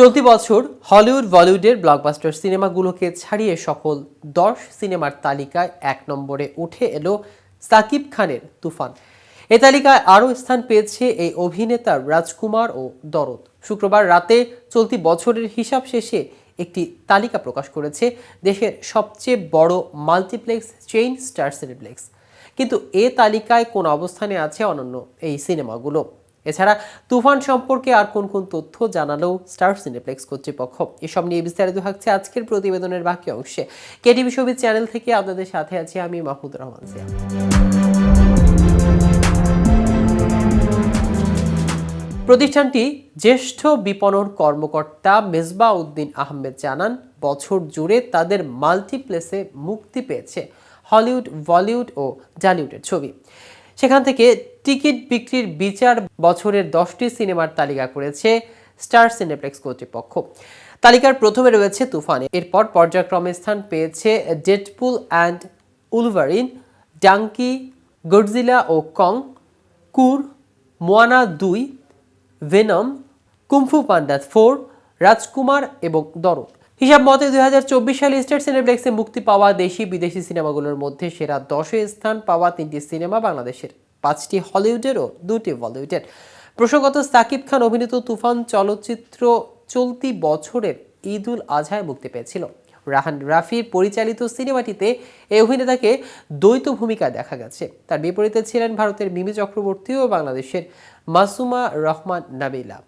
চলতি বছর হলিউড বলিউডের ব্লকবাস্টার সিনেমাগুলোকে ছাড়িয়ে সকল 10 সিনেমার তালিকায় 1 নম্বরে উঠে এলো সাকিব খানের তুফান। এ তালিকায় আরও স্থান পেয়েছে এই অভিনেতা রাজকুমার ও দরদ। শুক্রবার রাতে চলতি বছরের হিসাব শেষে একটি তালিকা প্রকাশ করেছে দেশের সবচেয়ে বড় মাল্টিপ্লেক্স চেইন স্টার সিনেপ্লেক্স। কিন্তু এ তালিকায় কোন অবস্থানে আছে অনন্য এই সিনেমাগুলো? এছাড়া তুফান সম্পর্কে আর কোন কোন তথ্য জানালো স্টার সিনেপ্লেক্স কর্তৃপক্ষ? এসব নিয়ে বিস্তারিত থাকছে আজকের প্রতিবেদনের বাকি অংশে। কেটিভি ছবি চ্যানেল থেকে আপনাদের সাথে আছি আমি মাহমুদ রহমান জিয়া। প্রতিষ্ঠানটি জ্যেষ্ঠ বিপণন কর্মকর্তা মেজবাহ উদ্দিন আহমেদ জানান, বছর জুড়ে তাদের মাল্টিপ্লেক্সে মুক্তি পেয়েছে হলিউড, বলিউড ও ঢালিউডের ছবি। সেখান থেকে টিকিট বিক্রির বিচার বছরের 10টি সিনেমার তালিকা করেছে স্টার সিনেপ্লেক্স কর্তৃপক্ষ। তালিকার প্রথমে রয়েছে তুফান, এরপর পর্যায়ক্রমে স্থান পেয়েছে Deadpool and Wolverine, Dunki, Godzilla ও কং, কুর, মোয়ানা 2, ভেনম, কুংফু পান্ডা 4, রাজকুমার এবং দরদ। হিসাব মতে 2024 সালে স্টার সিনেপ্লেক্সে মুক্তি পাওয়া দেশি বিদেশি সিনেমাগুলোর মধ্যে সেরা 10-এ স্থান পাওয়া 3টি সিনেমা বাংলাদেশের, 5টি হলিউডের ও 2টি বলিউডের। প্রসঙ্গত, সাকিব খান অভিনীত তুফান চলচ্চিত্র চলতি বছরের ঈদ উল আজহায় মুক্তি পেয়েছিল। রাহান রাফির পরিচালিত সিনেমাটিতে এই অভিনেতাকে দ্বৈত ভূমিকায় দেখা গেছে। তার বিপরীতে ছিলেন ভারতের মিমি চক্রবর্তী ও বাংলাদেশের মাসুমা রহমান নাবিলা।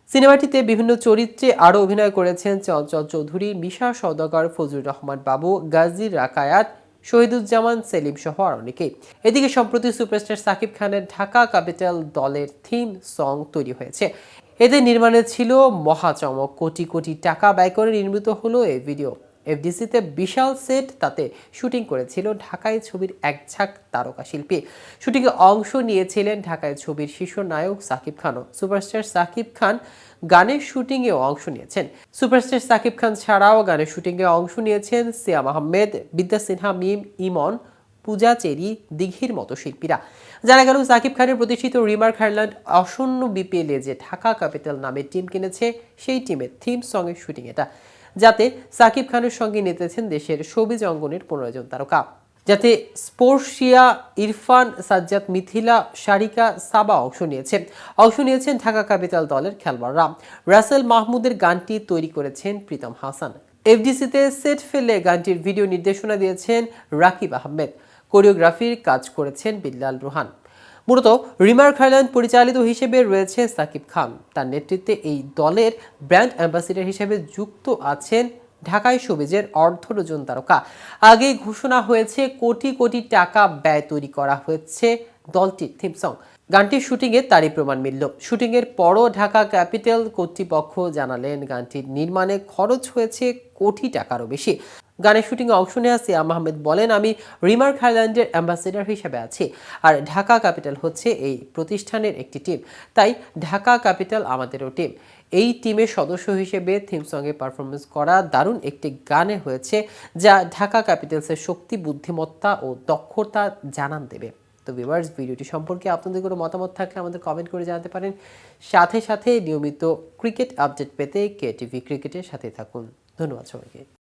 সিনেমাটিতে বিভিন্ন চরিত্রে আরও অভিনয় করেছেন চঞ্চল চৌধুরী, মিশা সওদাগর, ফজলুর রহমান বাবু, গাজী রাকায়াত, শহীদুজ্জামান সেলিম সহ আর অনেকেই। এদিকে সম্প্রতি সুপারস্টার সাকিব খানের ঢাকা ক্যাপিটাল দলের থিম সং তৈরি হয়েছে। এদের নির্মাণে ছিল মহাচমক। কোটি কোটি টাকা ব্যয় করে নির্মিত হলো এই ভিডিও। এফডিসিতে বিশাল সেট, তাতে শুটিং করেছিল ঢাকায় ছবির এক ঝাঁক তারকা শিল্পী। শুটিংয়ে অংশ নিয়েছিলেন ঢাকায় ছবির শীর্ষ নায়ক সাকিব খানও। সুপারস্টার সাকিব খান গানের শুটিংয়েও অংশ নিয়েছেন। সুপারস্টার সাকিব খান ছাড়াও গানের শুটিংয়ে অংশ নিয়েছেন সিয়াম আহমেদ, বিদ্যা সিনহা, মিম, ইমন, পূজা চেরি, দিঘির মতো শিল্পীরা। জানা গেল, সাকিব খানের প্রতিষ্ঠিত রিমার্ক আয়ারল্যান্ড আসন্ন বিপিএল যে ঢাকা ক্যাপিটাল নামের টিম কিনেছে, সেই টিমের থিম সঙ্গের শুটিং এটা, যাতে সাকিব খানের সঙ্গে নিতেছেন দেশের শোবিজ অঙ্গনের 15 জন তারকা। যাতে স্পোর্শিয়া, ইরফান, সাজ্জাদ, মিথিলা, সারিকা, সাবা অংশ নিয়েছেন ঢাকা ক্যাপিটাল দলের খেলোয়াড়রা। রাসেল মাহমুদের গানটি তৈরি করেছেন প্রীতম হাসান। এফডিসিতে সেট ফেলে গানটির ভিডিও নির্দেশনা দিয়েছেন রাকিব আহমেদ। কোরিওগ্রাফির কাজ করেছেন বিল্লাল রোহান। মূলত রিমার্ক আয়ারল্যান্ড পরিচালিত হিসেবে রয়েছে সাকিব খান। তার নেতৃত্বে এই দলের ব্র্যান্ড অ্যাম্বাসিডর হিসেবে যুক্ত আছেন ঢাকায় শোবিজের অর্ধডজন তারকা। আগেই ঘোষণা হয়েছে কোটি কোটি টাকা ব্যয় তৈরি করা হয়েছে দলটির থিম সং। গানটির শুটিংয়ে তারই প্রমাণ মিলল। শুটিংয়ের পরও ঢাকা ক্যাপিটাল কর্তৃপক্ষ জানালেন, গানটির নির্মাণে খরচ হয়েছে কোটি টাকারও বেশি। গানের শুটিংয়ে অংশ নেওয়া সিয়াম আহমেদ বলেন, আমি রিমার্ক আয়ারল্যান্ডের অ্যাম্বাসেডর হিসেবে আছি, আর ঢাকা ক্যাপিটাল হচ্ছে এই প্রতিষ্ঠানের একটি টিম, তাই ঢাকা ক্যাপিটাল আমাদেরও টিম। এই টিমের সদস্য হিসেবে থিম সঙ্গে পারফরমেন্স করা দারুণ একটি গানে হয়েছে, যা ঢাকা ক্যাপিটালসের শক্তি, বুদ্ধিমত্তা ও দক্ষতা জানান দেবে। তো ভিউয়ার্স, ভিডিওটি সম্পর্কে আপনাদের কোনো মতামত থাকলে আমাদের কমেন্ট করে জানাতে পারেন। সাথে সাথে নিয়মিত ক্রিকেট আপডেট পেতে কেটিভি ক্রিকেটের সাথে থাকুন। ধন্যবাদ সবাইকে।